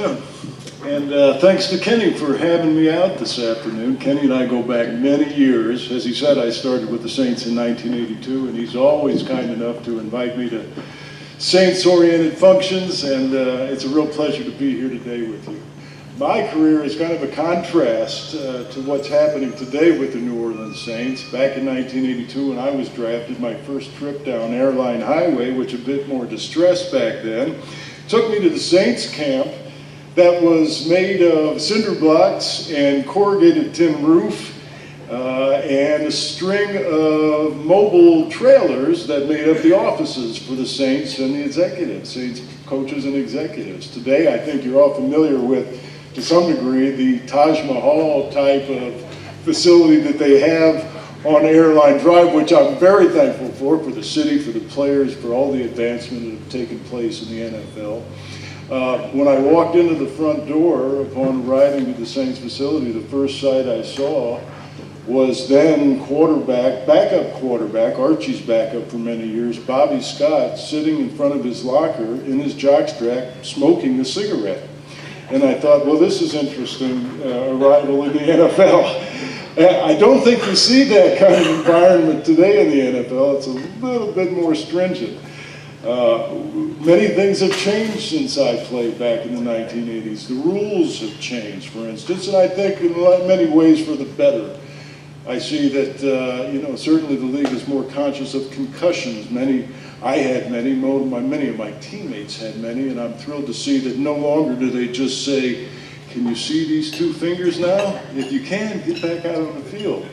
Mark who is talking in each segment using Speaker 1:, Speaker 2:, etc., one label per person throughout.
Speaker 1: afternoon. And thanks to Kenny for having me out this afternoon. Kenny and I go back many years. As he said, I started with the Saints in 1982, and he's always kind enough to invite me to Saints-oriented functions, and it's a real pleasure to be here today with you. My career is kind of a contrast to what's happening today with the New Orleans Saints. Back in 1982, when I was drafted, my first trip down Airline Highway, which a bit more distressed back then, took me to the Saints camp that was made of cinder blocks and corrugated tin roof and a string of mobile trailers that made up the offices for the Saints and the executives, Saints coaches and executives. Today, I think you're all familiar with, to some degree, the Taj Mahal type of facility that they have on Airline Drive, which I'm very thankful for the city, for the players, for all the advancement that have taken place in the NFL. When I walked into the front door upon arriving to the Saints facility, the first sight I saw was then backup quarterback, Archie's backup for many years, Bobby Scott, sitting in front of his locker in his jockstrap smoking a cigarette. And I thought, well, this is interesting arrival in the NFL. I don't think you see that kind of environment today in the NFL. It's a little bit more stringent. Many things have changed since I played back in the 1980s. The rules have changed, for instance, and I think in many ways for the better. I see that, certainly the league is more conscious of concussions. I had many of my teammates had many, and I'm thrilled to see that no longer do they just say, can you see these two fingers now? If you can, get back out on the field.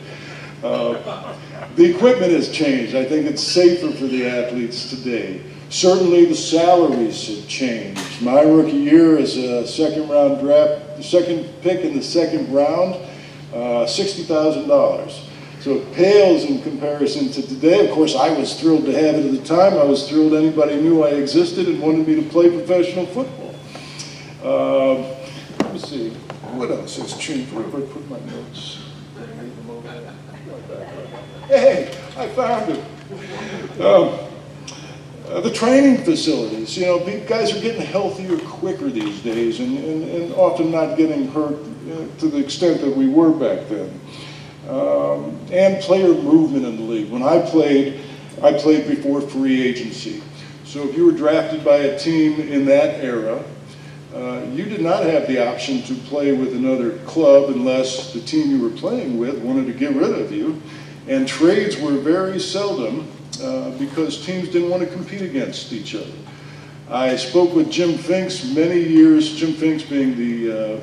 Speaker 1: The equipment has changed. I think it's safer for the athletes today. Certainly the salaries have changed. My rookie year as a second pick in the second round, $60,000. So it pales in comparison to today. Of course, I was thrilled to have it at the time. I was thrilled anybody knew I existed and wanted me to play professional football. Let me see, what else has changed? Where have I put my notes? Hey, I found it. The training facilities, guys are getting healthier quicker these days and often not getting hurt to the extent that we were back then. And player movement in the league. When I played before free agency. So if you were drafted by a team in that era, you did not have the option to play with another club unless the team you were playing with wanted to get rid of you. And trades were very seldom because teams didn't want to compete against each other. I spoke with Jim Finks many years, Jim Finks being the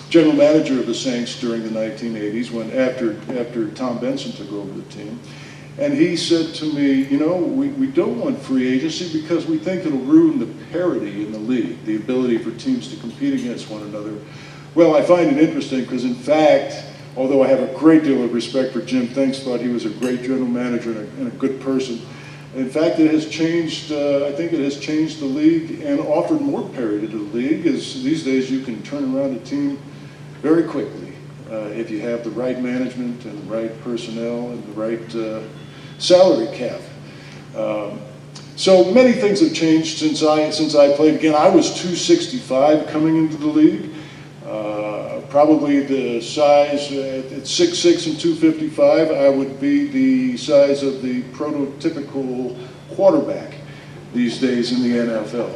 Speaker 1: general manager of the Saints during the 1980s, after Tom Benson took over the team. And he said to me, we don't want free agency because we think it'll ruin the parity in the league, the ability for teams to compete against one another. Well, I find it interesting because, in fact, although I have a great deal of respect for Jim Finks, thought he was a great general manager and a good person. In fact, it has changed, I think it has changed the league and offered more parity to the league, as these days you can turn around a team very quickly if you have the right management and the right personnel and the right salary cap. So many things have changed since I played. Again, I was 265 coming into the league. Probably the size at 6'6" and 255, I would be the size of the prototypical quarterback these days in the NFL.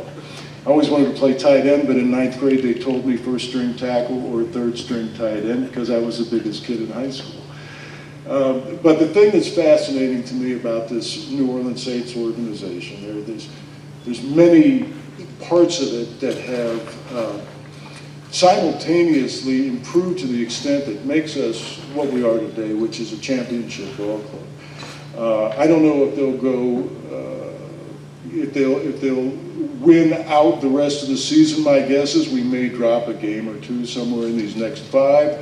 Speaker 1: I always wanted to play tight end, but in ninth grade they told me first string tackle or third string tight end because I was the biggest kid in high school. But the thing that's fascinating to me about this New Orleans Saints organization, there's many parts of it that have simultaneously improved to the extent that makes us what we are today, which is a championship ball club. I don't know if they'll go, if they'll win out the rest of the season. My guess is we may drop a game or two somewhere in these next 5.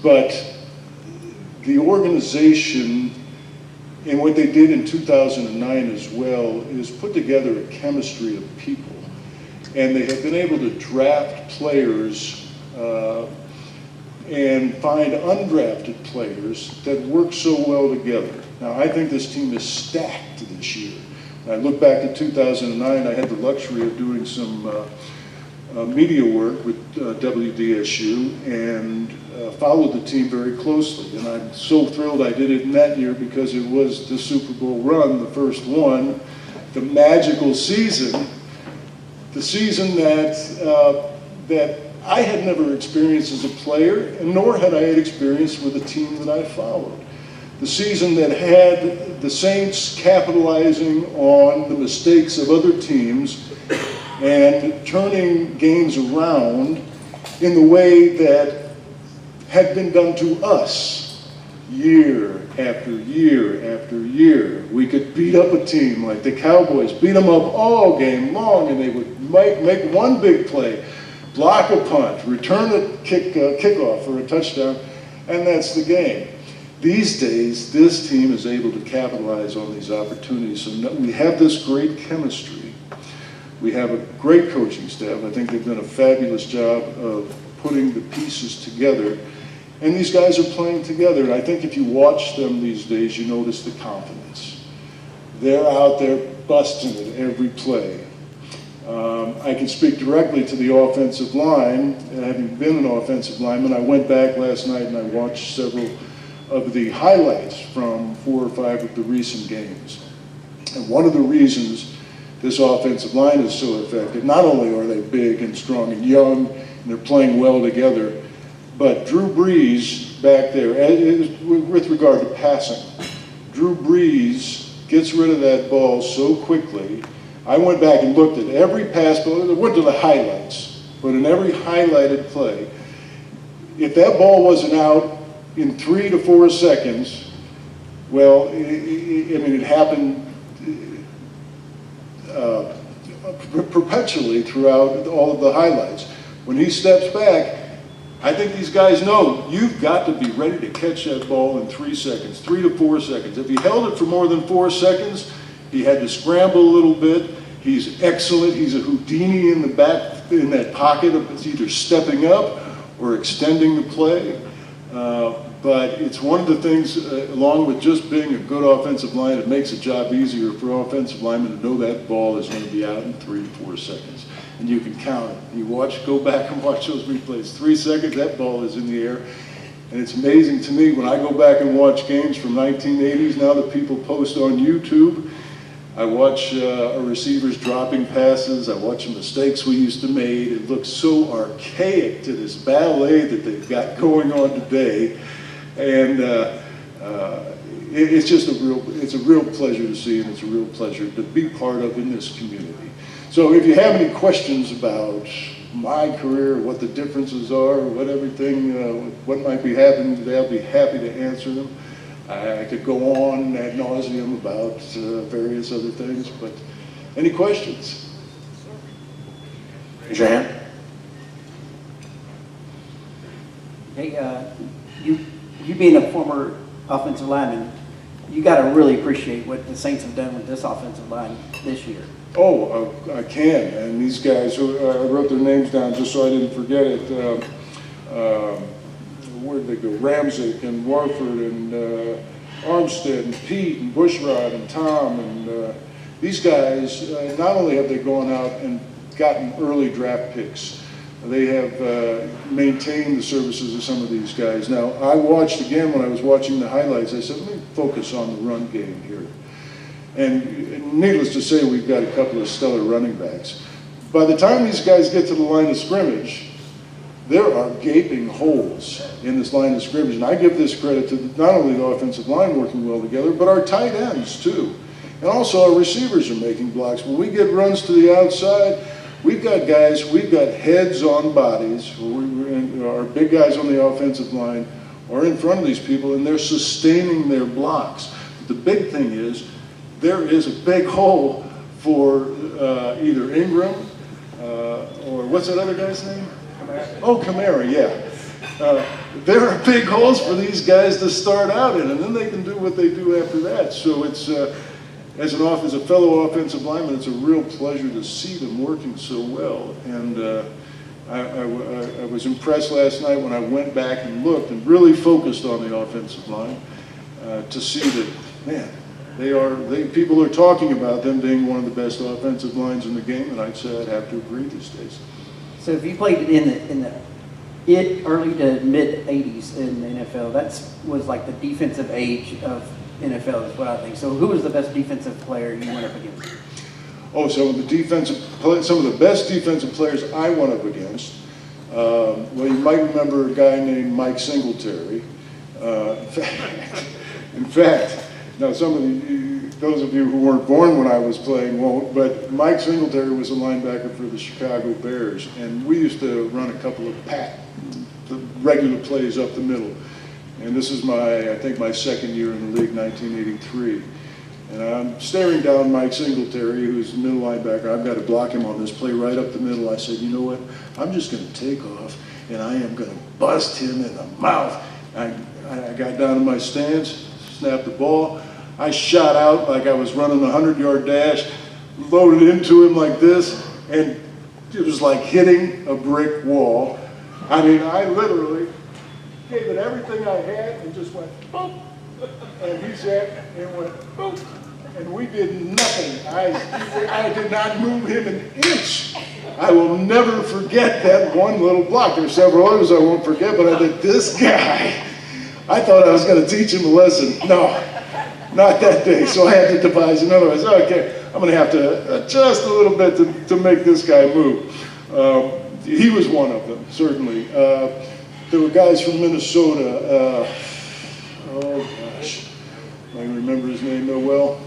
Speaker 1: But the organization and what they did in 2009 as well is put together a chemistry of people. And they have been able to draft players and find undrafted players that work so well together. Now, I think this team is stacked this year. I look back to 2009, I had the luxury of doing some media work with WDSU and followed the team very closely. And I'm so thrilled I did it in that year because it was the Super Bowl run, the first one, the magical season, the season that I had never experienced as a player, and nor had I had experienced with a team that I followed. The season that had the Saints capitalizing on the mistakes of other teams and turning games around in the way that had been done to us year after year after year. We could beat up a team like the Cowboys, beat them up all game long, and they would make one big play, block a punt, return a kickoff for a touchdown, and that's the game. These days, this team is able to capitalize on these opportunities. So we have this great chemistry. We have a great coaching staff. I think they've done a fabulous job of putting the pieces together. And these guys are playing together. And I think if you watch them these days, you notice the confidence. They're out there busting it every play. I can speak directly to the offensive line. Having been an offensive lineman, I went back last night and I watched several of the highlights from 4 or 5 of the recent games. And one of the reasons this offensive line is so effective, not only are they big and strong and young, and they're playing well together, but Drew Brees back there, with regard to passing, Drew Brees gets rid of that ball so quickly. I went back and looked at every pass, but I went to the highlights, but in every highlighted play, if that ball wasn't out in 3 to 4 seconds, well, it happened perpetually throughout all of the highlights. When he steps back, I think these guys know you've got to be ready to catch that ball in 3 seconds, 3 to 4 seconds. If he held it for more than 4 seconds, he had to scramble a little bit. He's excellent. He's a Houdini in the back, in that pocket of either stepping up or extending the play. But it's one of the things, along with just being a good offensive line, it makes the job easier for offensive linemen to know that ball is going to be out in 3 to 4 seconds. And you can count it. You go back and watch those replays. 3 seconds, that ball is in the air. And it's amazing to me when I go back and watch games from 1980s now that people post on YouTube. I watch our receivers dropping passes. I watch the mistakes we used to make. It looks so archaic to this ballet that they've got going on today. And it's just it's a real pleasure to see, and it's a real pleasure to be part of in this community. So if you have any questions about my career, what the differences are, what everything, what might be happening today, I'll be happy to answer them. I could go on ad nauseum about various other things, but any questions?
Speaker 2: Raise your hand.
Speaker 3: Hey, you being a former offensive lineman, you got to really appreciate what the Saints have done with this offensive line this year.
Speaker 1: Oh, I can. And these guys, I wrote their names down just so I didn't forget it. Where did they go? Ramsey and Warford and Armstead and Pete and Bushrod and Tom. And these guys, not only have they gone out and gotten early draft picks, they have maintained the services of some of these guys. Now, I watched again when I was watching the highlights, I said, let me focus on the run game here. And needless to say, we've got a couple of stellar running backs. By the time these guys get to the line of scrimmage, there are gaping holes in this line of scrimmage. And I give this credit to not only the offensive line working well together, but our tight ends too. And also our receivers are making blocks. When we get runs to the outside, we've got guys, we've got heads on bodies. Our big guys on the offensive line are in front of these people, and they're sustaining their blocks. But the big thing is, there is a big hole for either Ingram or what's that other guy's name? Oh, Kamara, yeah. There are big holes for these guys to start out in, and then they can do what they do after that. So it's, as a fellow offensive lineman, it's a real pleasure to see them working so well. And I was impressed last night when I went back and looked and really focused on the offensive line to see that, man, People are talking about them being one of the best offensive lines in the game, and I'd say I'd have to agree these days.
Speaker 3: So if you played in the early to mid 80s in the NFL, that was like the defensive age of NFL is what I think. So who was the best defensive player you went up against?
Speaker 1: Oh, some of the best defensive players I went up against. Well, you might remember a guy named Mike Singletary. In fact, now those of you who weren't born when I was playing won't, but Mike Singletary was a linebacker for the Chicago Bears, and we used to run a couple of the regular plays up the middle. And this is I think my second year in the league, 1983. And I'm staring down Mike Singletary, who's the middle linebacker. I've got to block him on this play right up the middle. I said, you know what? I'm just going to take off, and I am going to bust him in the mouth. I got down in my stance, snapped the ball. I shot out like I was running a 100-yard dash, loaded into him like this, and it was like hitting a brick wall. I mean, I literally gave it everything I had and just went, boom. And he sat and went, boom. And we did nothing. I did not move him an inch. I will never forget that one little block. There's several others I won't forget, but I did this guy. I thought I was going to teach him a lesson. No, not that day. So I had to devise another one. I said, okay, I'm going to have to adjust a little bit to make this guy move. He was one of them, certainly. There were guys from Minnesota. Oh gosh, I can remember his name no well.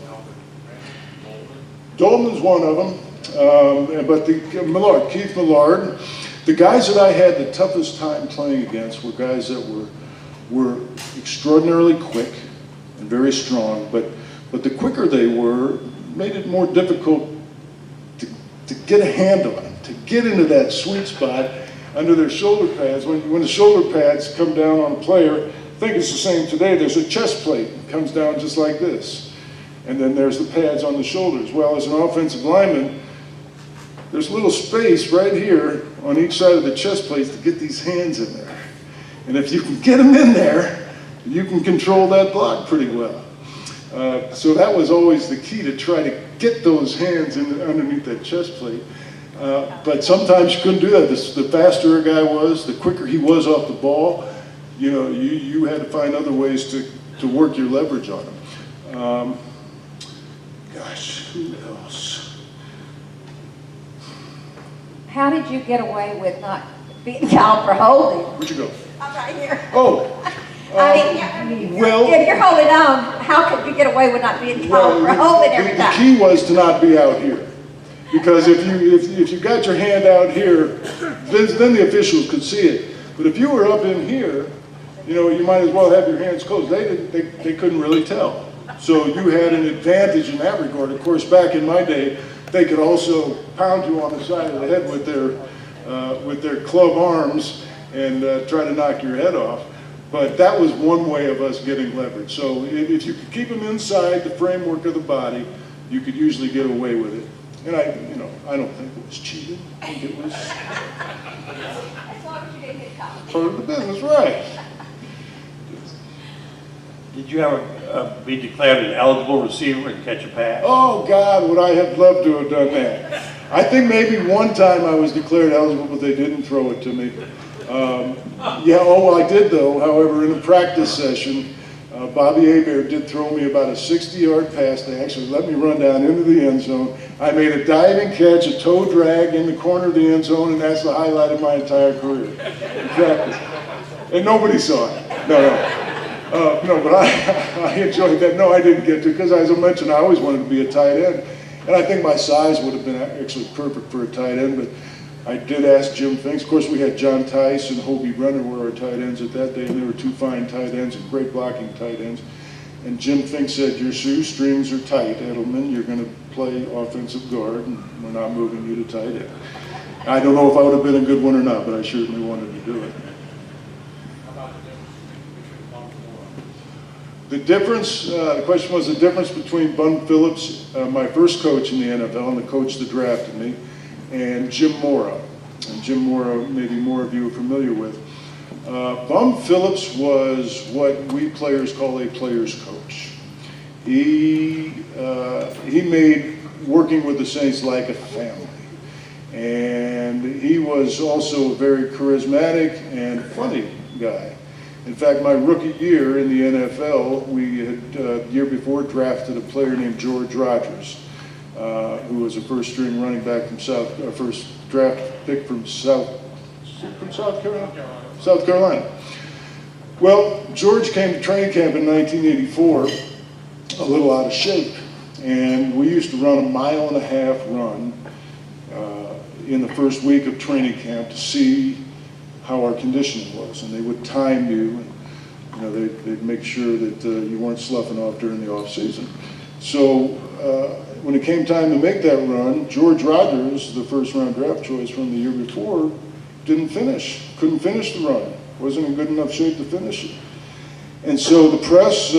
Speaker 1: Dolman's one of them, but Keith Millard. The guys that I had the toughest time playing against were guys that were extraordinarily quick and very strong, but the quicker they were made it more difficult to get a handle on them, to get into that sweet spot under their shoulder pads. When the shoulder pads come down on a player, I think it's the same today, there's a chest plate that comes down just like this. And then there's the pads on the shoulders. Well, as an offensive lineman, there's a little space right here on each side of the chest plates to get these hands in there. And if you can get them in there, you can control that block pretty well. So that was always the key, to try to get those hands in underneath that chest plate. But sometimes you couldn't do that. The faster a guy was, the quicker he was off the ball, you had to find other ways to work your leverage on him. Gosh, who else?
Speaker 4: How did you get away with not being called for holding?
Speaker 1: Where'd you go?
Speaker 4: I'm right here.
Speaker 1: Oh.
Speaker 4: If you're holding on, how could you get away with not being called for holding every
Speaker 1: the
Speaker 4: time?
Speaker 1: key was to not be out here. Because if you got your hand out here, then the officials could see it. But if you were up in here, you might as well have your hands closed. They couldn't really tell. So you had an advantage in that regard. Of course, back in my day, they could also pound you on the side of the head with their club arms and try to knock your head off. But that was one way of us getting leverage. So if you could keep them inside the framework of the body, you could usually get away with it. And I don't think it was cheating. I think it was
Speaker 4: As long as you didn't get caught.
Speaker 1: part of the business, right?
Speaker 5: Did you ever be declared an eligible receiver and catch a pass?
Speaker 1: Oh God, would I have loved to have done that. I think maybe one time I was declared eligible, but they didn't throw it to me. I did though. However, in a practice session, Bobby Hebert did throw me about a 60-yard pass. They actually let me run down into the end zone. I made a diving catch, a toe drag in the corner of the end zone, and that's the highlight of my entire career in practice. And nobody saw it. No, but I enjoyed that. No, I didn't get to, because as I mentioned, I always wanted to be a tight end. And I think my size would have been actually perfect for a tight end, but I did ask Jim Finks. Of course, we had John Tice and Hobie Brenner were our tight ends at that day, and they were two fine tight ends and great blocking tight ends. And Jim Finks said, your shoestrings are tight, Edelman. You're going to play offensive guard, and we're not moving you to tight end. I don't know if I would have been a good one or not, but I certainly wanted to do it. The question was the difference between Bun Phillips, my first coach in the NFL, and the coach that drafted me, and Jim Mora. And Jim Mora, maybe more of you are familiar with. Bum Phillips was what we players call a player's coach. He made working with the Saints like a family. And he was also a very charismatic and funny guy. In fact, my rookie year in the NFL, we had, the year before, drafted a player named George Rogers, who was a first-string running back from first draft pick from South Carolina. South Carolina. Well, George came to training camp in 1984, a little out of shape, and we used to run a 1.5 mile run in the first week of training camp to see how our conditioning was, and they would time you, and they'd make sure that you weren't sloughing off during the off season. So when it came time to make that run, George Rogers, the first round draft choice from the year before, couldn't finish the run, wasn't in good enough shape to finish it. And so the press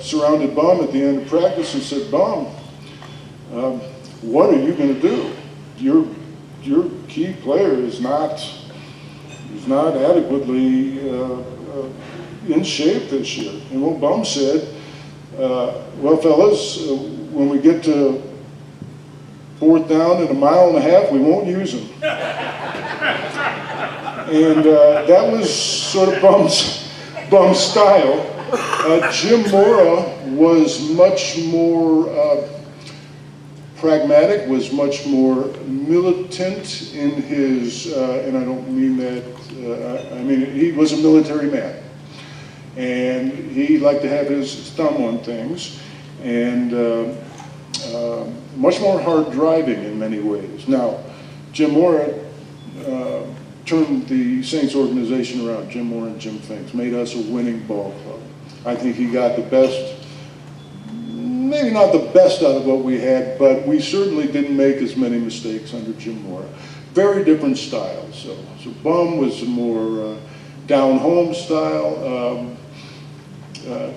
Speaker 1: surrounded Bum at the end of practice and said, Bum, what are you going to do? Your key player is not adequately in shape this year. And what Bum said, well, fellas, when we get to 4th down and 1.5 miles, we won't use him. And that was sort of Bum's style. Jim Mora was much more pragmatic, was much more militant in his, and I don't mean that, I mean, he was a military man. And he liked to have his thumb on things, and much more hard driving in many ways. Now, Jim Mora turned the Saints organization around. Jim Mora and Jim Finks made us a winning ball club. I think he got the best, maybe not the best out of what we had, but we certainly didn't make as many mistakes under Jim Mora. Very different styles. So Bum was a more down-home style,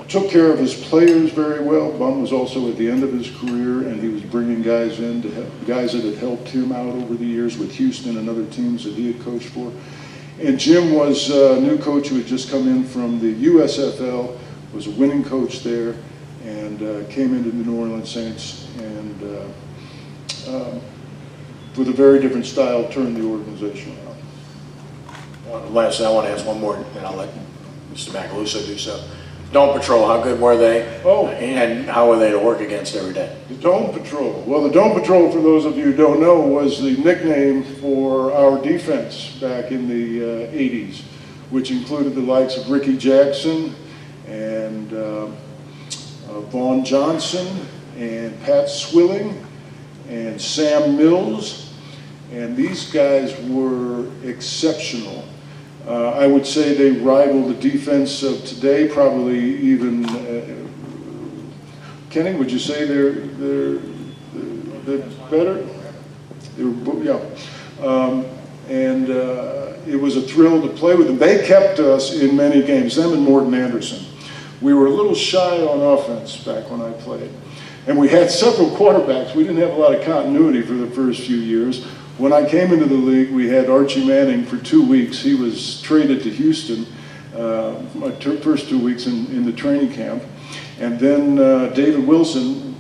Speaker 1: took care of his players very well. Bum was also at the end of his career, and he was bringing guys in, guys that had helped him out over the years with Houston and other teams that he had coached for. And Jim was a new coach who had just come in from the USFL, was a winning coach there, and came into the New Orleans Saints, and with a very different style, turned the organization around.
Speaker 2: Lastly, I want to ask one more, and I'll let Mr. Macaluso do so. Dome Patrol, how good were they?
Speaker 1: Oh.
Speaker 2: And how were they to work against every day?
Speaker 1: The Dome Patrol. Well, the Dome Patrol, for those of you who don't know, was the nickname for our defense back in the 80s, which included the likes of Ricky Jackson and Vaughn Johnson and Pat Swilling and Sam Mills. And these guys were exceptional. I would say they rival the defense of today, probably even. Kenny, would you say they're better? They were, yeah. And it was a thrill to play with them. They kept us in many games. Them and Morton Anderson. We were a little shy on offense back when I played, and we had several quarterbacks. We didn't have a lot of continuity for the first few years. When I came into the league, we had Archie Manning for 2 weeks. He was traded to Houston my first 2 weeks in the training camp. And then David Wilson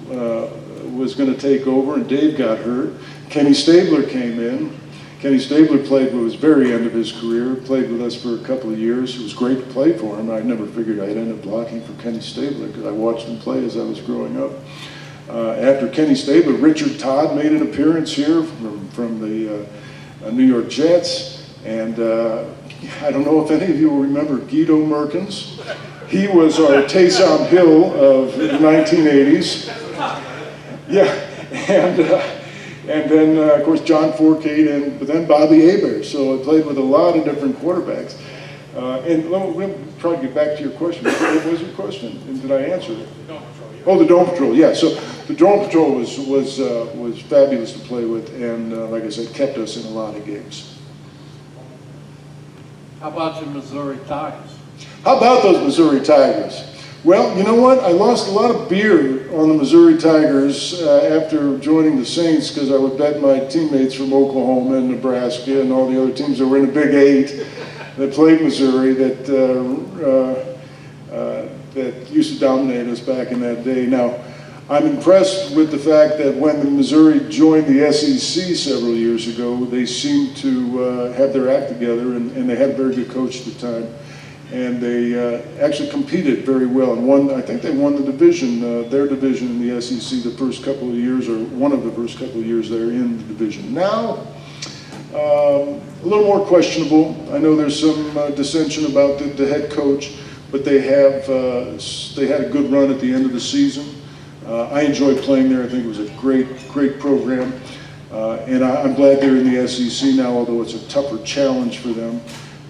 Speaker 1: was going to take over, and Dave got hurt. Kenny Stabler came in. Kenny Stabler played with his very end of his career, played with us for a couple of years. It was great to play for him. I never figured I'd end up blocking for Kenny Stabler because I watched him play as I was growing up. After Kenny Stabler, Richard Todd made an appearance here from the New York Jets. And I don't know if any of you will remember Guido Merkins. He was our Taysom Hill of the 1980s. Yeah, and then, of course, John Fourcade, but then Bobby Hebert. So I played with a lot of different quarterbacks. And we'll try to get back to your question. What was your question? And did I answer it? Oh, the Dome Patrol, yeah. So the Dome Patrol was fabulous to play with, and like I said, kept us in a lot of games.
Speaker 6: How about the Missouri Tigers?
Speaker 1: How about those Missouri Tigers? Well, you know what? I lost a lot of beer on the Missouri Tigers after joining the Saints because I would bet my teammates from Oklahoma and Nebraska and all the other teams that were in the Big Eight that played Missouri that that used to dominate us back in that day. Now, I'm impressed with the fact that when the Missouri joined the SEC several years ago, they seemed to have their act together, and they had a very good coach at the time. And they actually competed very well and won. I think they won the division, their division in the SEC the first couple of years, or one of the first couple of years there in the division. Now, a little more questionable. I know there's some dissension about the head coach, but they had a good run at the end of the season. I enjoyed playing there. I think it was a great program. And I'm glad they're in the SEC now, although it's a tougher challenge for them.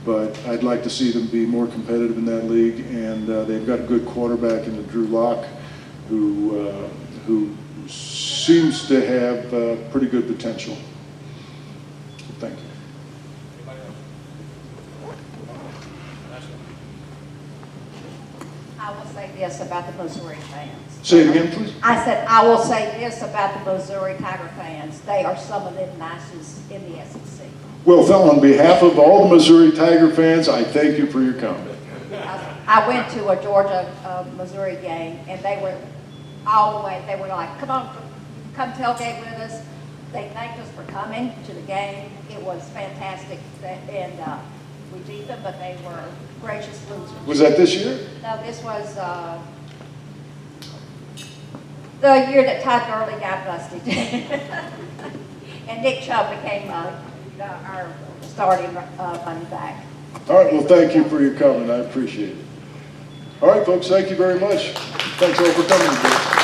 Speaker 1: But I'd like to see them be more competitive in that league. And they've got a good quarterback in Drew Lock, who seems to have pretty good potential. Thank you.
Speaker 4: I will say this about the Missouri fans.
Speaker 1: Say it again, please.
Speaker 4: I said, I will say this about the Missouri Tiger fans. They are some of the nicest in the SEC.
Speaker 1: Well, Phil, on behalf of all the Missouri Tiger fans, I thank you for your comment.
Speaker 4: I went to a Georgia, Missouri game, and they were all the way, they were like, come on, come tailgate with us. They thanked us for coming to the game. It was fantastic, and we beat them, but they were gracious losers.
Speaker 1: Was that this year?
Speaker 4: No, this was the year that Todd Gurley got busted. And Nick Chubb became our starting running back.
Speaker 1: All right, well, thank you for your comment. I appreciate it. All right, folks, thank you very much. Thanks all for coming today.